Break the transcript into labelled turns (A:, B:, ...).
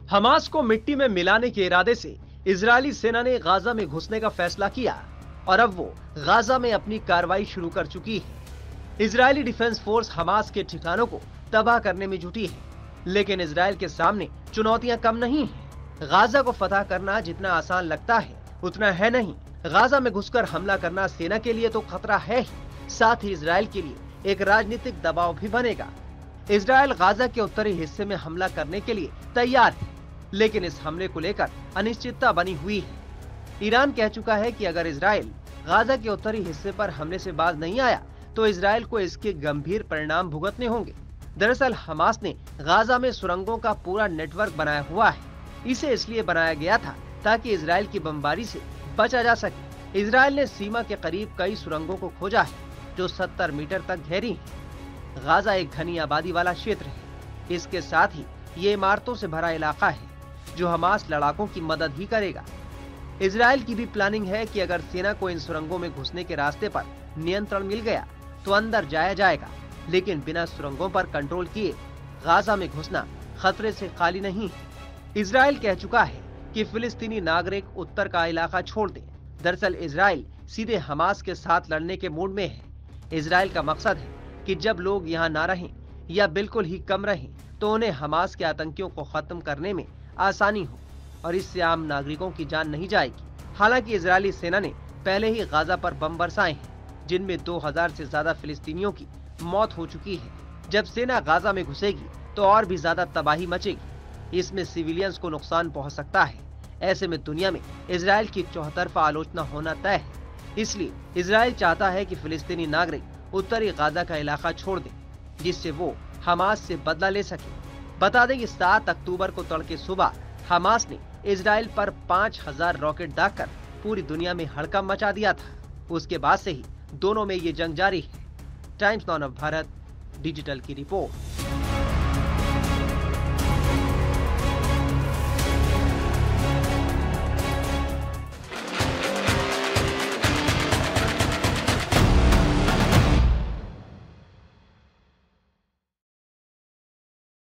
A: Hamas को मिट्टी में मिलाने के इरादे से इजरायली सेना ने गाजा में घुसने का फैसला किया और अब वो गाजा में अपनी कार्रवाई शुरू कर चुकी है। इजरायली डिफेंस फोर्स हमास के ठिकानों को तबाह करने में जुटी है, लेकिन इजरायल के सामने चुनौतियां कम नहीं हैं। गाजा को फतह करना जितना आसान लगता है उतना है नहीं। गाजा में घुसकर हमला करना सेना के लिए तो खतरा है ही, साथ ही इजरायल के लिए एक राजनीतिक दबाव भी बनेगा। इजरायल गाजा के उत्तरी हिस्से में हमला करने के लिए तैयार है, लेकिन इस हमले को लेकर अनिश्चितता बनी हुई है। ईरान कह चुका है कि अगर इजरायल गाजा के उत्तरी हिस्से पर हमले से बाज नहीं आया तो इजरायल को इसके गंभीर परिणाम भुगतने होंगे। दरअसल हमास ने गाजा में सुरंगों का पूरा नेटवर्क बनाया हुआ है। इसे इसलिए बनाया गया था ताकि इजरायल की बमबारी से बचा जा सके। इजरायल ने सीमा के करीब कई सुरंगों को खोजा है जो 70 मीटर तक गहरी है। गाजा एक घनी आबादी वाला क्षेत्र है। इसके साथ ही ये इमारतों से भरा इलाका है जो हमास लड़ाकों की मदद ही करेगा। इजरायल की भी प्लानिंग है कि अगर सेना को इन सुरंगों में घुसने के रास्ते पर नियंत्रण मिल गया तो अंदर जाया जाएगा, लेकिन बिना सुरंगों पर कंट्रोल किए गाजा में घुसना खतरे से खाली नहीं है। इजरायल कह चुका है कि फिलिस्तीनी नागरिक उत्तर का इलाका छोड़ दें। दरअसल इजरायल सीधे हमास के साथ लड़ने के मूड में है। इजरायल का मकसद है कि जब लोग यहाँ ना रहें या बिल्कुल ही कम रहें तो उन्हें हमास के आतंकियों को खत्म करने में आसानी हो और इससे आम नागरिकों की जान नहीं जाएगी। हालांकि इजरायली सेना ने पहले ही गाजा पर बम बरसाए हैं, जिनमें 2000 से ज्यादा फिलिस्तीनियों की मौत हो चुकी है। जब सेना गाजा में घुसेगी तो और भी ज्यादा तबाही मचेगी। इसमें सिविलियंस को नुकसान पहुंच सकता है। ऐसे में दुनिया में इजरायल की चौतरफा आलोचना होना तय है। इसलिए इजरायल चाहता है कि फिलिस्तीनी नागरिक उत्तरी गाजा का इलाका छोड़ दें, जिससे वो हमास से बदला ले सके। बता दें कि 7 अक्टूबर को तड़के सुबह हमास ने इजरायल पर 5000 रॉकेट दागकर पूरी दुनिया में हड़कंप मचा दिया था। उसके बाद से ही दोनों में ये जंग जारी है। Times now of Bharat digital की रिपोर्ट।